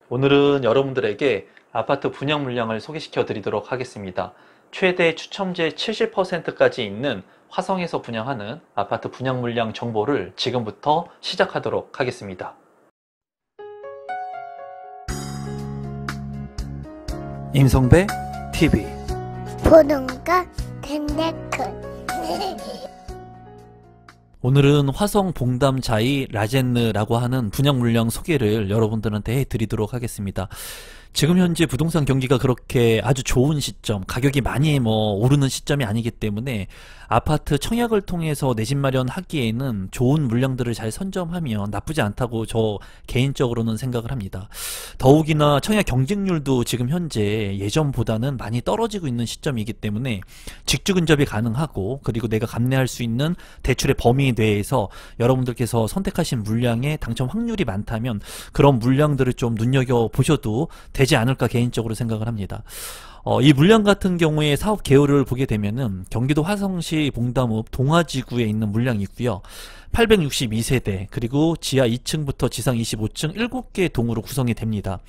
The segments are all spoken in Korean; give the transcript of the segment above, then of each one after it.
오늘은 여러분들에게 아파트 분양 물량을 소개시켜 드리도록 하겠습니다. 최대 추첨제 70%까지 있는 화성에서 분양하는 아파트 분양 물량 정보를 지금부터 시작하도록 하겠습니다. 임성배 TV 보동과 텐데크 오늘은 화성 봉담자이 라젠느라고 하는 분양 물량 소개를 여러분들한테 해드리도록 하겠습니다. 지금 현재 부동산 경기가 그렇게 아주 좋은 시점, 가격이 많이 오르는 시점이 아니기 때문에 아파트 청약을 통해서 내 집 마련하기에는 좋은 물량들을 잘 선점하면 나쁘지 않다고 저 개인적으로는 생각을 합니다. 더욱이나 청약 경쟁률도 지금 현재 예전보다는 많이 떨어지고 있는 시점이기 때문에 직주 근접이 가능하고, 그리고 내가 감내할 수 있는 대출의 범위 내에서 여러분들께서 선택하신 물량의 당첨 확률이 많다면 그런 물량들을 좀 눈여겨보셔도 되지 않을까 개인적으로 생각을 합니다. 이 물량 같은 경우에 사업 개요를 보게 되면은 경기도 화성시 봉담읍 동아지구에 있는 물량이고요. 862세대, 그리고 지하 2층부터 지상 25층 7개 동으로 구성이 됩니다.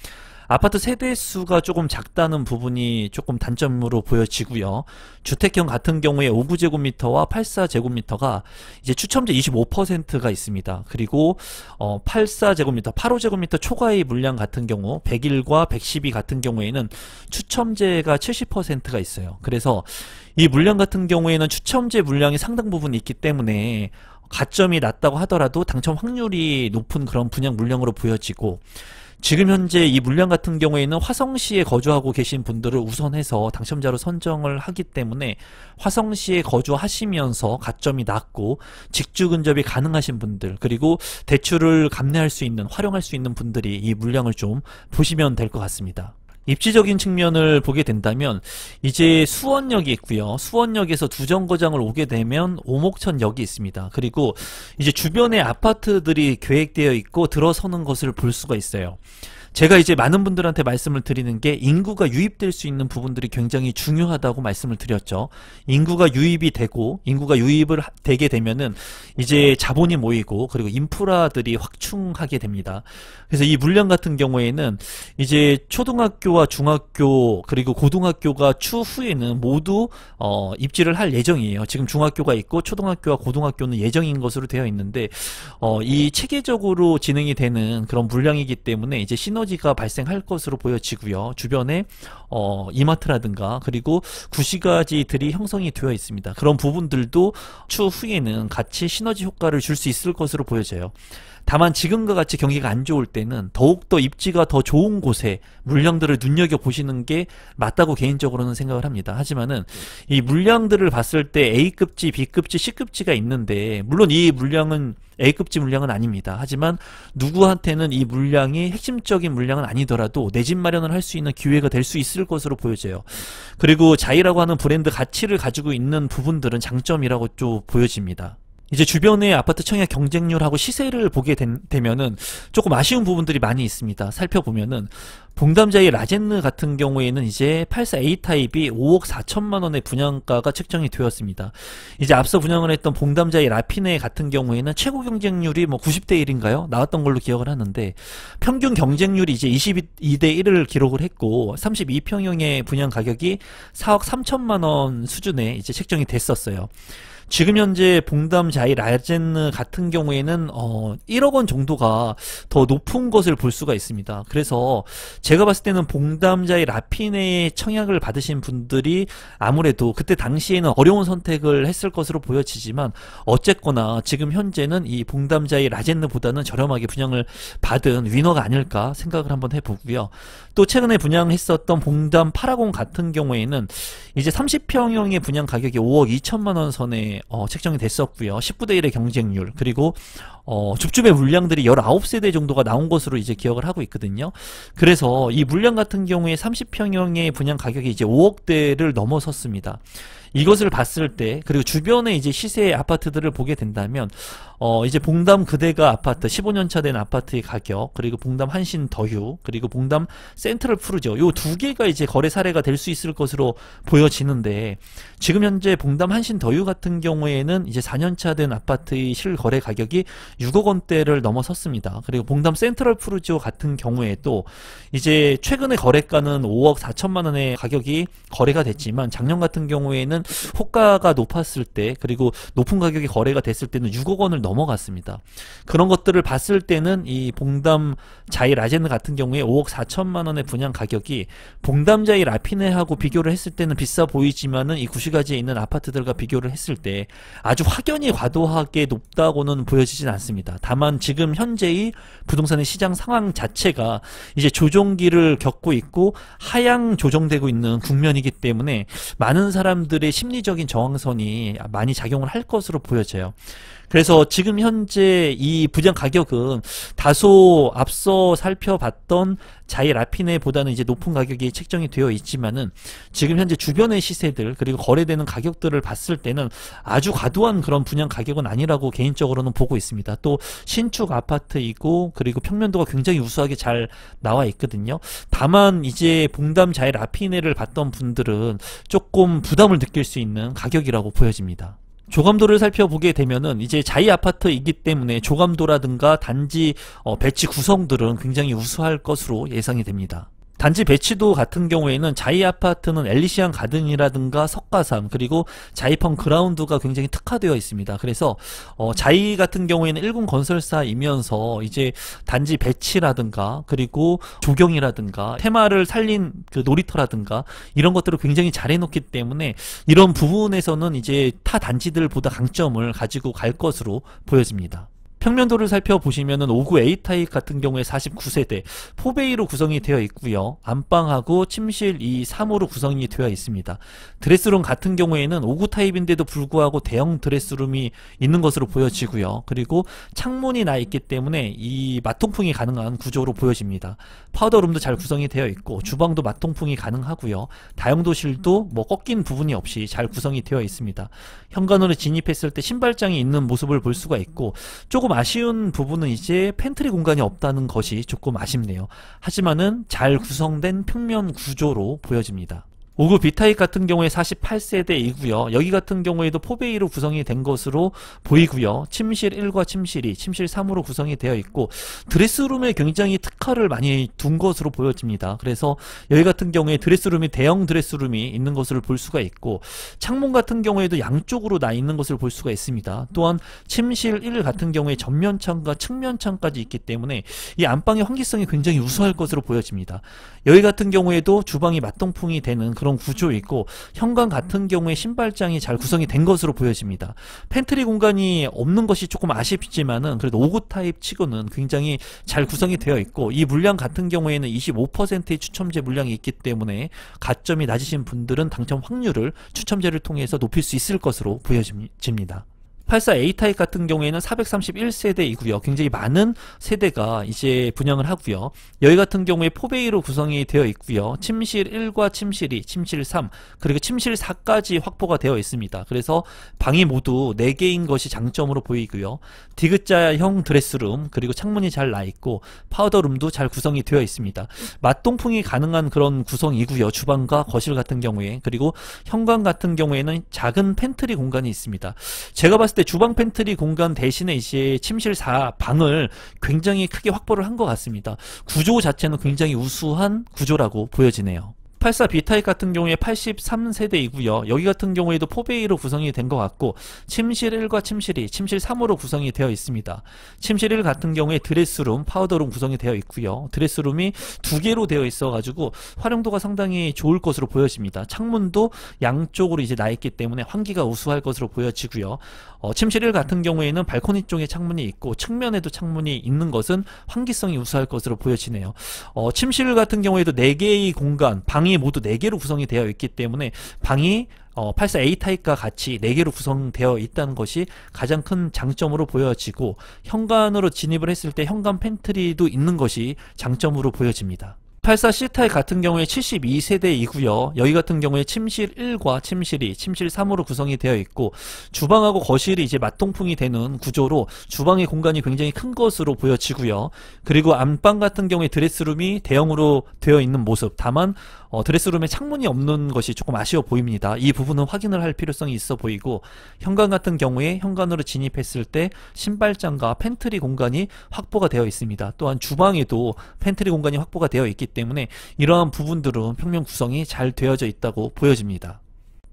아파트 세대수가 조금 작다는 부분이 조금 단점으로 보여지고요. 주택형 같은 경우에 5구제곱미터와 84제곱미터가 이제 추첨제 25%가 있습니다. 그리고 84제곱미터, 85제곱미터 초과의 물량 같은 경우 101과 112 같은 경우에는 추첨제가 70%가 있어요. 그래서 이 물량 같은 경우에는 추첨제 물량이 상당 부분 있기 때문에 가점이 낮다고 하더라도 당첨 확률이 높은 그런 분양 물량으로 보여지고, 지금 현재 이 물량 같은 경우에는 화성시에 거주하고 계신 분들을 우선해서 당첨자로 선정을 하기 때문에 화성시에 거주하시면서 가점이 낮고 직주 근접이 가능하신 분들, 그리고 대출을 감내할 수 있는, 활용할 수 있는 분들이 이 물량을 좀 보시면 될 것 같습니다. 입지적인 측면을 보게 된다면 이제 수원역이 있고요. 수원역에서 두 정거장을 오게 되면 오목천역이 있습니다. 그리고 이제 주변에 아파트들이 계획되어 있고 들어서는 것을 볼 수가 있어요. 제가 이제 많은 분들한테 말씀을 드리는 게 인구가 유입될 수 있는 부분들이 굉장히 중요하다고 말씀을 드렸죠. 인구가 유입이 되고, 인구가 유입을 되게 되면은 이제 자본이 모이고, 그리고 인프라들이 확충하게 됩니다. 그래서 이 물량 같은 경우에는 이제 초등학교와 중학교, 그리고 고등학교가 추후에는 모두 입지를 할 예정이에요. 지금 중학교가 있고 초등학교와 고등학교는 예정인 것으로 되어 있는데 이 체계적으로 진행이 되는 그런 물량이기 때문에 이제 시너지가 발생할 것으로 보여지고요. 주변에 이마트라든가 그리고 구시가지들이 형성이 되어 있습니다. 그런 부분들도 추후에는 같이 시너지 효과를 줄 수 있을 것으로 보여져요. 다만 지금과 같이 경기가 안 좋을 때는 더욱더 입지가 더 좋은 곳에 물량들을 눈여겨보시는 게 맞다고 개인적으로는 생각을 합니다. 하지만은 이 물량들을 봤을 때 A급지, B급지, C급지가 있는데, 물론 이 물량은 A급지 물량은 아닙니다. 하지만 누구한테는 이 물량이 핵심적인 물량은 아니더라도 내 집 마련을 할 수 있는 기회가 될 수 있을 것으로 보여져요. 그리고 자이라고 하는 브랜드 가치를 가지고 있는 부분들은 장점이라고 좀 보여집니다. 이제 주변의 아파트 청약 경쟁률하고 시세를 보게 되면은 조금 아쉬운 부분들이 많이 있습니다. 살펴보면은 봉담자이 라젠느 같은 경우에는 이제 84A 타입이 5억 4천만 원의 분양가가 책정이 되었습니다. 이제 앞서 분양을 했던 봉담자이 라피네 같은 경우에는 최고 경쟁률이 90대 1인가요? 나왔던 걸로 기억을 하는데, 평균 경쟁률이 이제 22대 1을 기록을 했고 32평형의 분양 가격이 4억 3천만 원 수준에 이제 책정이 됐었어요. 지금 현재 봉담자이 라젠느 같은 경우에는 1억 원 정도가 더 높은 것을 볼 수가 있습니다. 그래서 제가 봤을 때는 봉담자이 라피네의 청약을 받으신 분들이 아무래도 그때 당시에는 어려운 선택을 했을 것으로 보여지지만, 어쨌거나 지금 현재는 이 봉담자이 라젠느보다는 저렴하게 분양을 받은 위너가 아닐까 생각을 한번 해보고요. 또 최근에 분양했었던 봉담 파라곤 같은 경우에는 이제 30평형의 분양 가격이 5억 2천만 원 선에 책정이 됐었고요. 19대 1의 경쟁률, 그리고 줍줍의 물량들이 19세대 정도가 나온 것으로 이제 기억을 하고 있거든요. 그래서 이 물량 같은 경우에 30평형의 분양 가격이 이제 5억대를 넘어섰습니다. 이것을 봤을 때, 그리고 주변에 이제 시세 아파트들을 보게 된다면 이제 봉담 그대가 아파트 15년차 된 아파트의 가격, 그리고 봉담 한신 더휴, 그리고 봉담 센트럴 푸르죠. 요 두 개가 이제 거래 사례가 될 수 있을 것으로 보여지는데, 지금 현재 봉담 한신 더휴 같은 경우에는 이제 4년차 된 아파트의 실거래 가격이 6억 원대를 넘어섰습니다. 그리고 봉담 센트럴 푸르지오 같은 경우에도 이제 최근에 거래가는 5억 4천만 원의 가격이 거래가 됐지만, 작년 같은 경우에는 호가가 높았을 때, 그리고 높은 가격이 거래가 됐을 때는 6억 원을 넘어갔습니다. 그런 것들을 봤을 때는 이 봉담 자이 라젠느 같은 경우에 5억 4천만 원의 분양 가격이 봉담 자이 라피네하고 비교를 했을 때는 비싸 보이지만은 이 구시가지에 있는 아파트들과 비교를 했을 때 아주 확연히 과도하게 높다고는 보여지진 않습니다. 다만 지금 현재의 부동산의 시장 상황 자체가 이제 조정기를 겪고 있고 하향 조정되고 있는 국면이기 때문에 많은 사람들의 심리적인 저항선이 많이 작용을 할 것으로 보여져요. 그래서 지금 현재 이 분양 가격은 다소 앞서 살펴봤던 자이 라피네보다는 이제 높은 가격이 책정이 되어 있지만은, 지금 현재 주변의 시세들 그리고 거래되는 가격들을 봤을 때는 아주 과도한 그런 분양 가격은 아니라고 개인적으로는 보고 있습니다. 또 신축 아파트이고 그리고 평면도가 굉장히 우수하게 잘 나와 있거든요. 다만 이제 봉담 자이 라피네를 봤던 분들은 조금 부담을 느낄 수 있는 가격이라고 보여집니다. 조감도를 살펴보게 되면은 이제 자이 아파트이기 때문에 조감도라든가 단지 배치 구성들은 굉장히 우수할 것으로 예상이 됩니다. 단지 배치도 같은 경우에는 자이 아파트는 엘리시안 가든이라든가 석가삼, 그리고 자이펀 그라운드가 굉장히 특화되어 있습니다. 그래서 자이 같은 경우에는 1군 건설사이면서 이제 단지 배치라든가 그리고 조경이라든가 테마를 살린 그 놀이터라든가 이런 것들을 굉장히 잘 해놓기 때문에 이런 부분에서는 이제 타 단지들보다 강점을 가지고 갈 것으로 보여집니다. 평면도를 살펴보시면은 5구 A타입 같은 경우에 49세대 4베이로 구성이 되어 있고요. 안방하고 침실 2, 3호로 구성이 되어 있습니다. 드레스룸 같은 경우에는 5구 타입인데도 불구하고 대형 드레스룸이 있는 것으로 보여지고요. 그리고 창문이 나 있기 때문에 이 맞통풍이 가능한 구조로 보여집니다. 파우더룸도 잘 구성이 되어 있고 주방도 맞통풍이 가능하고요. 다용도실도 뭐 꺾인 부분이 없이 잘 구성이 되어 있습니다. 현관으로 진입했을 때 신발장이 있는 모습을 볼 수가 있고, 조금 아쉬운 부분은 이제 팬트리 공간이 없다는 것이 조금 아쉽네요. 하지만은 잘 구성된 평면 구조로 보여집니다. 5구 B타입 같은 경우에 48세대이고요. 여기 같은 경우에도 4베이로 구성이 된 것으로 보이고요. 침실 1과 침실 2, 침실 3으로 구성이 되어 있고 드레스룸에 굉장히 특화를 많이 둔 것으로 보여집니다. 그래서 여기 같은 경우에 드레스룸이 대형 드레스룸이 있는 것을 볼 수가 있고, 창문 같은 경우에도 양쪽으로 나 있는 것을 볼 수가 있습니다. 또한 침실 1 같은 경우에 전면창과 측면창까지 있기 때문에 이 안방의 환기성이 굉장히 우수할 것으로 보여집니다. 여기 같은 경우에도 주방이 맞동풍이 되는 그런 구조이고, 현관 같은 경우에 신발장이 잘 구성이 된 것으로 보여집니다. 팬트리 공간이 없는 것이 조금 아쉽지만은 그래도 5구 타입 치고는 굉장히 잘 구성이 되어 있고, 이 물량 같은 경우에는 25%의 추첨제 물량이 있기 때문에 가점이 낮으신 분들은 당첨 확률을 추첨제를 통해서 높일 수 있을 것으로 보여집니다. 84A타입 같은 경우에는 431세대이고요. 굉장히 많은 세대가 이제 분양을 하고요. 여기 같은 경우에 4베이로 구성이 되어 있고요. 침실 1과 침실 2, 침실 3, 그리고 침실 4까지 확보가 되어 있습니다. 그래서 방이 모두 4개인 것이 장점으로 보이고요. 디귿자형 드레스룸, 그리고 창문이 잘 나 있고 파우더룸도 잘 구성이 되어 있습니다. 맞동풍이 가능한 그런 구성이고요. 주방과 거실 같은 경우에, 그리고 현관 같은 경우에는 작은 팬트리 공간이 있습니다. 제가 봤을 때 주방 팬트리 공간 대신에 이제 침실 4방을 굉장히 크게 확보를 한 것 같습니다. 구조 자체는 굉장히 우수한 구조라고 보여지네요. 84B타입 같은 경우에 83세대이고요. 여기 같은 경우에도 4베이로 구성이 된 것 같고, 침실 1과 침실 2, 침실 3으로 구성이 되어 있습니다. 침실 1 같은 경우에 드레스룸, 파우더룸 구성이 되어 있고요. 드레스룸이 2개로 되어 있어 가지고 활용도가 상당히 좋을 것으로 보여집니다. 창문도 양쪽으로 이제 나 있기 때문에 환기가 우수할 것으로 보여지고요. 침실 1 같은 경우에는 발코니 쪽에 창문이 있고 측면에도 창문이 있는 것은 환기성이 우수할 것으로 보여지네요. 침실 같은 경우에도 4개의 공간, 방이 모두 4개로 구성이 되어 있기 때문에 방이 84A 타입과 같이 4개로 구성되어 있다는 것이 가장 큰 장점으로 보여지고, 현관으로 진입을 했을 때 현관 팬트리도 있는 것이 장점으로 보여집니다. 284 C타입 같은 경우에 72세대이고요. 여기 같은 경우에 침실 1과 침실 2, 침실 3으로 구성이 되어 있고 주방하고 거실이 이제 맞동풍이 되는 구조로 주방의 공간이 굉장히 큰 것으로 보여지고요. 그리고 안방 같은 경우에 드레스룸이 대형으로 되어 있는 모습. 다만 드레스룸에 창문이 없는 것이 조금 아쉬워 보입니다. 이 부분은 확인을 할 필요성이 있어 보이고 현관 같은 경우에 현관으로 진입했을 때 신발장과 팬트리 공간이 확보가 되어 있습니다. 또한 주방에도 팬트리 공간이 확보가 되어 있기 때문에 이러한 부분들은 평면 구성이 잘 되어져 있다고 보여집니다.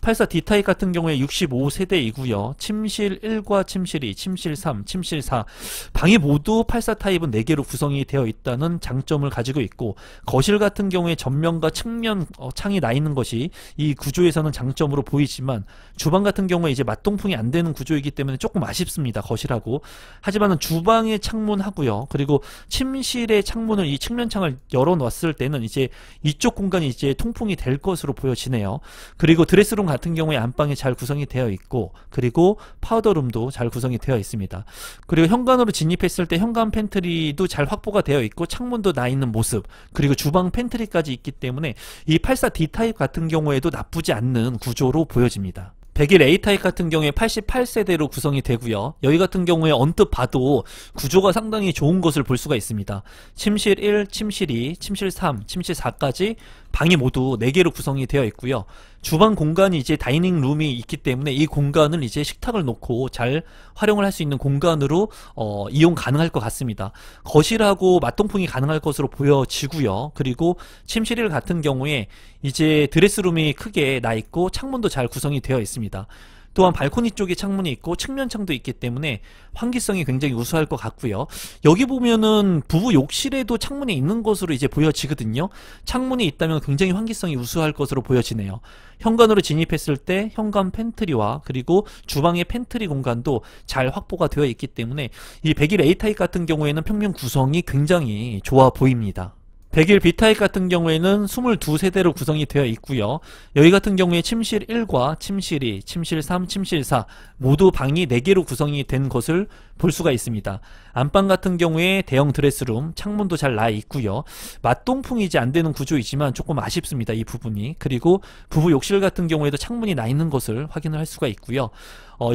84 D타입 같은 경우에 65세대이고요. 침실 1과 침실 2, 침실 3, 침실 4 방이 모두 84 타입은 4개로 구성이 되어 있다는 장점을 가지고 있고 거실 같은 경우에 전면과 측면 창이 나 있는 것이 이 구조에서는 장점으로 보이지만 주방 같은 경우에 이제 맞동풍이 안 되는 구조이기 때문에 조금 아쉽습니다. 거실하고. 하지만 주방의 창문하고요. 그리고 침실의 창문을 이 측면 창을 열어 놨을 때는 이제 이쪽 공간이 이제 통풍이 될 것으로 보여지네요. 그리고 드레스룸 같은 경우에 안방이 잘 구성이 되어 있고 그리고 파우더룸도 잘 구성이 되어 있습니다. 그리고 현관으로 진입했을 때 현관 팬트리도 잘 확보가 되어 있고 창문도 나 있는 모습 그리고 주방 팬트리까지 있기 때문에 이 84 D타입 같은 경우에도 나쁘지 않는 구조로 보여집니다. 101 A타입 같은 경우에 88세대로 구성이 되고요. 여기 같은 경우에 언뜻 봐도 구조가 상당히 좋은 것을 볼 수가 있습니다. 침실 1, 침실 2, 침실 3, 침실 4까지 방이 모두 4개로 구성이 되어 있고요. 주방 공간이 이제 다이닝 룸이 있기 때문에 이 공간을 이제 식탁을 놓고 잘 활용을 할 수 있는 공간으로 이용 가능할 것 같습니다. 거실하고 맞동풍이 가능할 것으로 보여지고요. 그리고 침실 1 같은 경우에 이제 드레스룸이 크게 나 있고 창문도 잘 구성이 되어 있습니다. 또한 발코니 쪽에 창문이 있고 측면 창도 있기 때문에 환기성이 굉장히 우수할 것 같고요. 여기 보면은 부부 욕실에도 창문이 있는 것으로 이제 보여지거든요. 창문이 있다면 굉장히 환기성이 우수할 것으로 보여지네요. 현관으로 진입했을 때 현관 팬트리와 그리고 주방의 팬트리 공간도 잘 확보가 되어 있기 때문에 이 101 A타입 같은 경우에는 평면 구성이 굉장히 좋아 보입니다. 101 B타입 같은 경우에는 22세대로 구성이 되어 있고요. 여기 같은 경우에 침실 1과 침실 2, 침실 3, 침실 4 모두 방이 4개로 구성이 된 것을 볼 수가 있습니다. 안방 같은 경우에 대형 드레스룸, 창문도 잘 나 있고요. 맞동풍이 이제 안 되는 구조이지만 조금 아쉽습니다. 이 부분이. 그리고 부부 욕실 같은 경우에도 창문이 나 있는 것을 확인을 할 수가 있고요.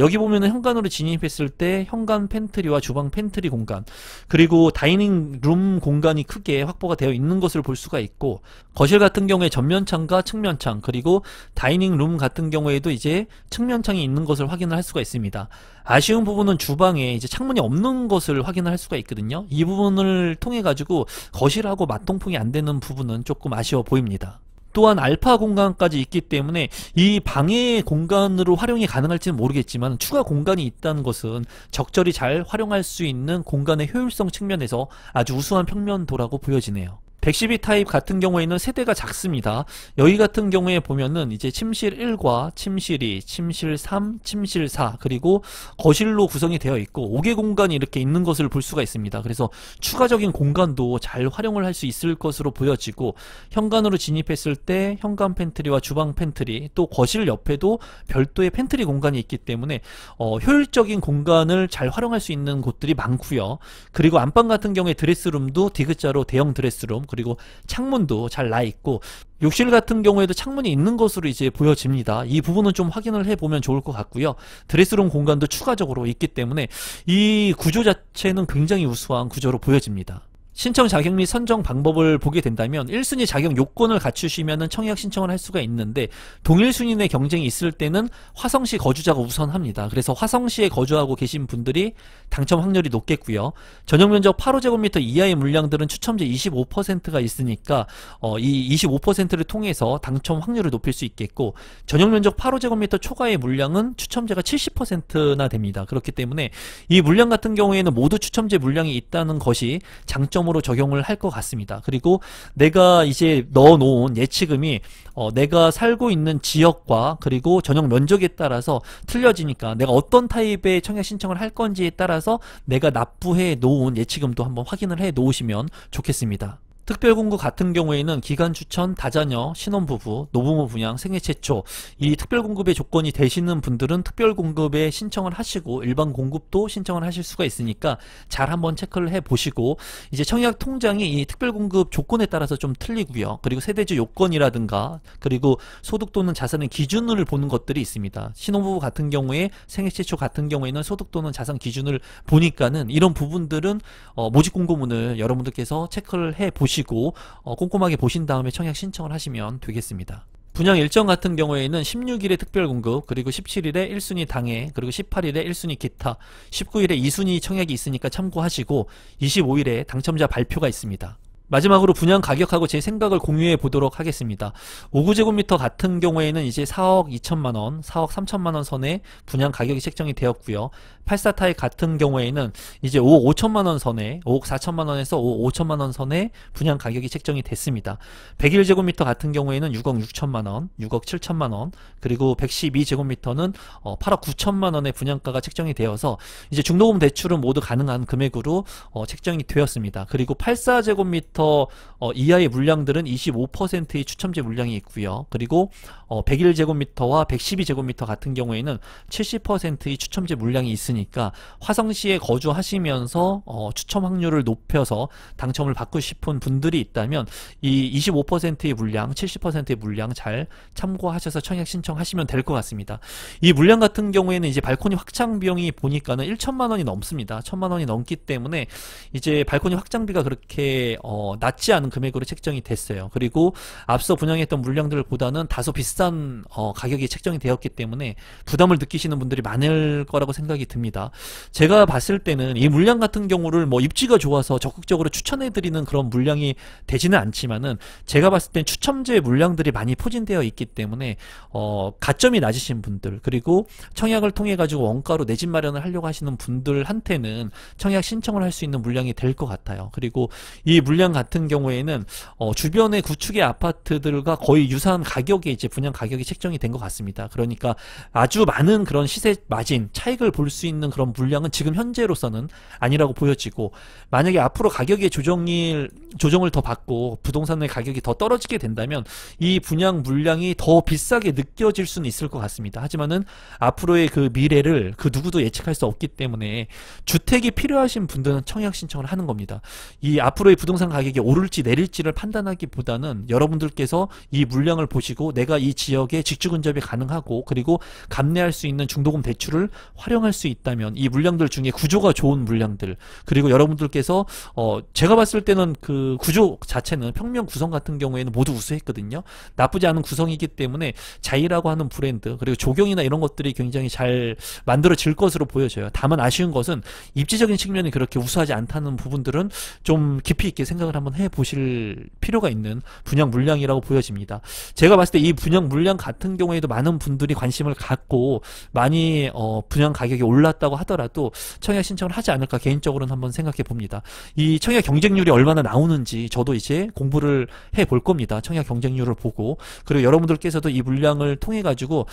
여기 보면은 현관으로 진입했을 때 현관 팬트리와 주방 팬트리 공간 그리고 다이닝 룸 공간이 크게 확보가 되어 있는 것을 볼 수가 있고 거실 같은 경우에 전면창과 측면창 그리고 다이닝 룸 같은 경우에도 이제 측면창이 있는 것을 확인을 할 수가 있습니다. 아쉬운 부분은 주방에 이제 창문이 없는 것을 확인을 할 수가 있거든요. 이 부분을 통해 가지고 거실하고 맞동풍이 안 되는 부분은 조금 아쉬워 보입니다. 또한 알파 공간까지 있기 때문에 이 방의 공간으로 활용이 가능할지는 모르겠지만 추가 공간이 있다는 것은 적절히 잘 활용할 수 있는 공간의 효율성 측면에서 아주 우수한 평면도라고 보여지네요. 112 타입 같은 경우에는 세대가 작습니다. 여기 같은 경우에 보면은 이제 침실 1과 침실 2, 침실 3, 침실 4 그리고 거실로 구성이 되어 있고 5개 공간이 이렇게 있는 것을 볼 수가 있습니다. 그래서 추가적인 공간도 잘 활용을 할 수 있을 것으로 보여지고 현관으로 진입했을 때 현관 팬트리와 주방 팬트리 또 거실 옆에도 별도의 팬트리 공간이 있기 때문에 효율적인 공간을 잘 활용할 수 있는 곳들이 많고요. 그리고 안방 같은 경우에 드레스룸도 디귿자로 대형 드레스룸 그리고 창문도 잘 나 있고 욕실 같은 경우에도 창문이 있는 것으로 이제 보여집니다. 이 부분은 좀 확인을 해보면 좋을 것 같고요. 드레스룸 공간도 추가적으로 있기 때문에 이 구조 자체는 굉장히 우수한 구조로 보여집니다. 신청 자격 및 선정 방법을 보게 된다면 1순위 자격 요건을 갖추시면 청약 신청을 할 수가 있는데 동일 순위 내 경쟁이 있을 때는 화성시 거주자가 우선합니다. 그래서 화성시에 거주하고 계신 분들이 당첨 확률이 높겠고요. 전용면적 8호제곱미터 이하의 물량들은 추첨제 25%가 있으니까 이 25%를 통해서 당첨 확률을 높일 수 있겠고 전용면적 8호제곱미터 초과의 물량은 추첨제가 70%나 됩니다. 그렇기 때문에 이 물량 같은 경우에는 모두 추첨제 물량이 있다는 것이 장점 으로 적용을 할 것 같습니다. 그리고 내가 이제 넣어놓은 예치금이 내가 살고 있는 지역과 그리고 전용 면적에 따라서 틀려지니까 내가 어떤 타입의 청약 신청을 할 건지에 따라서 내가 납부해 놓은 예치금도 한번 확인을 해 놓으시면 좋겠습니다. 특별공급 같은 경우에는 기간 추천, 다자녀, 신혼부부, 노부모 분양, 생애 최초 이 특별공급의 조건이 되시는 분들은 특별공급에 신청을 하시고 일반 공급도 신청을 하실 수가 있으니까 잘 한번 체크를 해 보시고, 이제 청약 통장이 이 특별공급 조건에 따라서 좀 틀리고요. 그리고 세대주 요건이라든가 그리고 소득 또는 자산의 기준을 보는 것들이 있습니다. 신혼부부 같은 경우에 생애 최초 같은 경우에는 소득 또는 자산 기준을 보니까는 이런 부분들은 모집 공고문을 여러분들께서 체크를 해 보시고 꼼꼼하게 보신 다음에 청약 신청을 하시면 되겠습니다. 분양 일정 같은 경우에는 16일에 특별공급, 그리고 17일에 1순위 당해, 그리고 18일에 1순위 기타, 19일에 2순위 청약이 있으니까 참고하시고 25일에 당첨자 발표가 있습니다. 마지막으로 분양 가격하고 제 생각을 공유해 보도록 하겠습니다. 5구제곱미터 같은 경우에는 이제 4억 2천만원, 4억 3천만원 선에 분양 가격이 책정이 되었고요. 84타입 같은 경우에는 이제 5억 5천만원 선에, 5억 4천만원에서 5억 5천만원 선에 분양 가격이 책정이 됐습니다. 101제곱미터 같은 경우에는 6억 6천만원, 6억 7천만원, 그리고 112제곱미터는 8억 9천만원의 분양가가 책정이 되어서 이제 중도금 대출은 모두 가능한 금액으로 책정이 되었습니다. 그리고 84제곱미터 이하의 물량들은 25%의 추첨제 물량이 있고요. 그리고 101제곱미터와 112제곱미터 같은 경우에는 70%의 추첨제 물량이 있으니까 화성시에 거주하시면서 추첨 확률을 높여서 당첨을 받고 싶은 분들이 있다면 이 25%의 물량, 70%의 물량 잘 참고하셔서 청약 신청하시면 될 것 같습니다. 이 물량 같은 경우에는 이제 발코니 확장 비용이 보니까는 1천만원이 넘습니다. 1천만원이 넘기 때문에 이제 발코니 확장비가 그렇게 낮지 않은 금액으로 책정이 됐어요. 그리고 앞서 분양했던 물량들보다는 다소 비싼 가격이 책정이 되었기 때문에 부담을 느끼시는 분들이 많을 거라고 생각이 듭니다. 제가 봤을 때는 이 물량 같은 경우를 뭐 입지가 좋아서 적극적으로 추천해드리는 그런 물량이 되지는 않지만은 제가 봤을 땐 추첨제 물량들이 많이 포진되어 있기 때문에 가점이 낮으신 분들, 그리고 청약을 통해 가지고 원가로 내 집 마련을 하려고 하시는 분들한테는 청약 신청을 할 수 있는 물량이 될 것 같아요. 그리고 이 물량 같은 경우에는 주변의 구축의 아파트들과 거의 유사한 가격에 이제 분양 가격이 책정이 된 것 같습니다. 그러니까 아주 많은 그런 시세 마진 차익을 볼 수 있는 그런 물량은 지금 현재로서는 아니라고 보여지고, 만약에 앞으로 가격의 조정을 더 받고 부동산의 가격이 더 떨어지게 된다면 이 분양 물량이 더 비싸게 느껴질 수는 있을 것 같습니다. 하지만은 앞으로의 그 미래를 그 누구도 예측할 수 없기 때문에 주택이 필요하신 분들은 청약 신청을 하는 겁니다. 이 앞으로의 부동산 가격이 오를지 내릴지를 판단하기보다는 여러분들께서 이 물량을 보시고 내가 이 지역에 직주 근접이 가능하고 그리고 감내할 수 있는 중도금 대출을 활용할 수 있다면 이 물량들 중에 구조가 좋은 물량들, 그리고 여러분들께서 제가 봤을 때는 그 구조 자체는 평면 구성 같은 경우에는 모두 우수했거든요. 나쁘지 않은 구성이기 때문에 자이라고 하는 브랜드, 그리고 조경이나 이런 것들이 굉장히 잘 만들어질 것으로 보여져요. 다만 아쉬운 것은 입지적인 측면이 그렇게 우수하지 않다는 부분들은 좀 깊이 있게 생각을 한번 해보실 필요가 있는 분양 물량이라고 보여집니다. 제가 봤을 때 이 분양 물량 같은 경우에도 많은 분들이 관심을 갖고 많이 분양 가격이 올랐다고 하더라도 청약 신청을 하지 않을까 개인적으로는 한번 생각해 봅니다. 이 청약 경쟁률이 얼마나 나오는지 저도 이제 공부를 해 볼 겁니다. 청약 경쟁률을 보고, 그리고 여러분들께서도 이 물량을 통해 가지고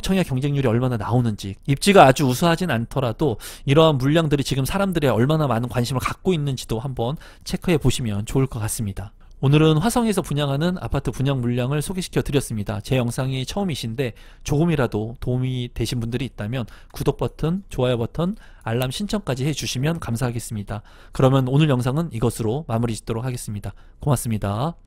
청약 경쟁률이 얼마나 나오는지, 입지가 아주 우수하진 않더라도 이러한 물량들이 지금 사람들이 얼마나 많은 관심을 갖고 있는지도 한번 체크해 보시면 좋을 것 같습니다. 오늘은 화성에서 분양하는 아파트 분양 물량을 소개시켜 드렸습니다. 제 영상이 처음이신데 조금이라도 도움이 되신 분들이 있다면 구독 버튼, 좋아요 버튼, 알람 신청까지 해주시면 감사하겠습니다. 그러면 오늘 영상은 이것으로 마무리 짓도록 하겠습니다. 고맙습니다.